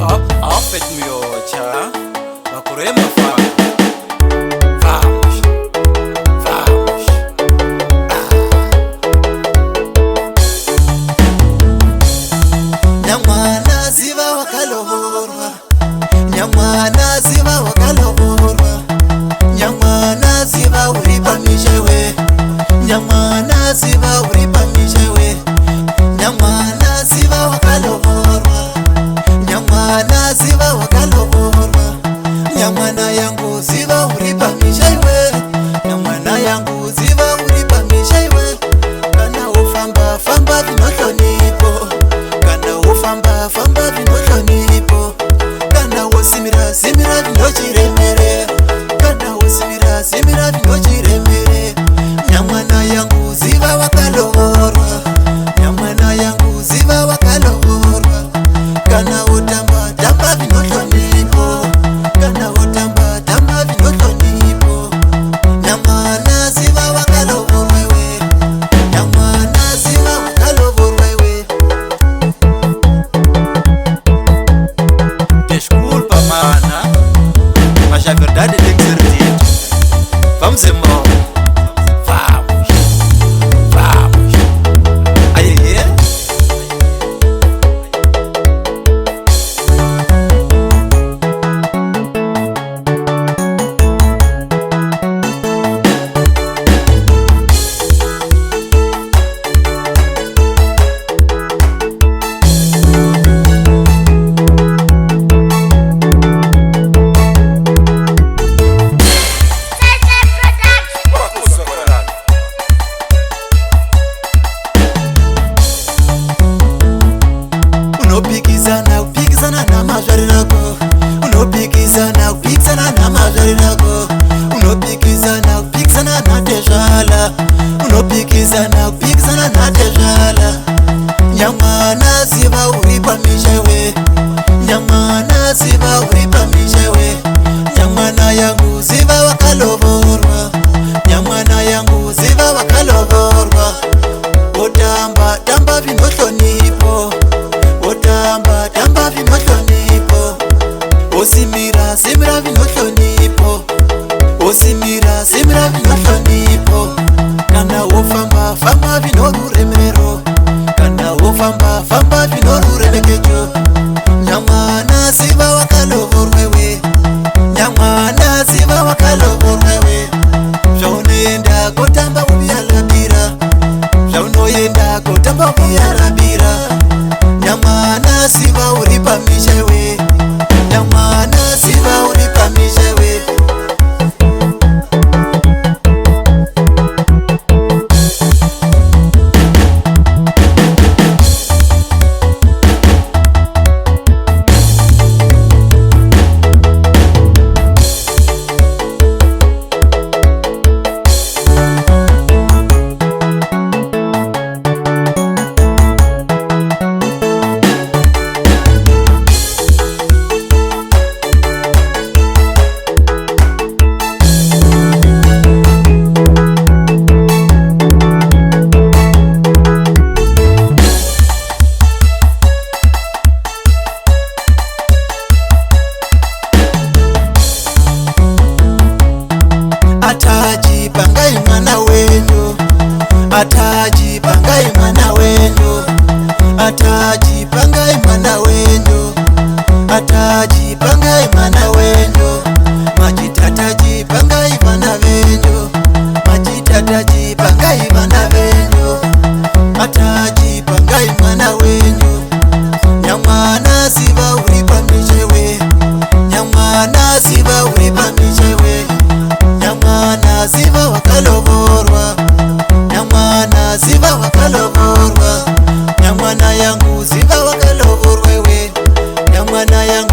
ofeti muyocha bakurema vamos Nyamwana ziva wakalovorwa, Nyamwana ziva wakalovorwa, Nyamwana ziva uripa mishewe, Nyamwana ziva uripa mishewe, Nyamwana ziva wakalovorwa, Nyamwana ziva wakalovorwa, Nyamwana yangu ziva uripa mishewe, Nyamwana yangu ziva uripa mishewe. Kana ufamba famba vinohlonipo, kana ufamba famba vinohlonipo, kana wosimira simira vinochiremere, kana wosimira simira vinochiremere. Nyamwana yangu ziva wakalovorwa, Nyamwana yangu ziva wakalovorwa, kana utamba tamba vinohlonipo, kana utamba tamba vinohlonipo. Nyamwana ziva wakalovorwa we, Nyamwana ziva wakalovorwa we. Desculpa mana, mas a verdade tem que ser dita. Vamos embora. Vamos. Aí. Unopikisana na mazvari rako, unopikisana na mazvari rako, unopikisana na tezvala, unopikisana na tezvala. Nyamwana ziva uripa mishewe, Nyamwana ziva uripa mishewe. Nyamwana yangu ziva wakalovorwa, Nyamwana yangu ziva wakalovorwa. Otamba tamba vinohlonipo, otamba tamba vinohlonipo, osimira simira vinohlonipo, osimira simira vinohlonipo. Kana wofamba famba vinoruremero, kana wofamba famba vinoruremekecho. Nyamwana ziva wakalovorwa we, Nyamwana ziva wakalovorwa we. Zvaunoenda kotamba ubiyalabira, zvaunoenda kotamba ubiyalabira. Nyamwana ziva uripa mishewe, Nyamwana ziva uripa mishewe. Ataji pangai mwana wenyu, ataji pangai mwana wenyu, ataji pangai mwana wenyu, ataji pangai mwana wenyu. Majitataji pangai mwana wenyu, majitataji pangai mwana wenyu, ataji pangai mwana wenyu. Nyamwana ziva uripa mishewe, Nyamwana ziva uripa mishewe. Nyamwana ziva wakalovorwa, Nyamwana ziva wakalovorwa. Nyamwana yangu ziva wakalovorwa we, Nyamwana yangu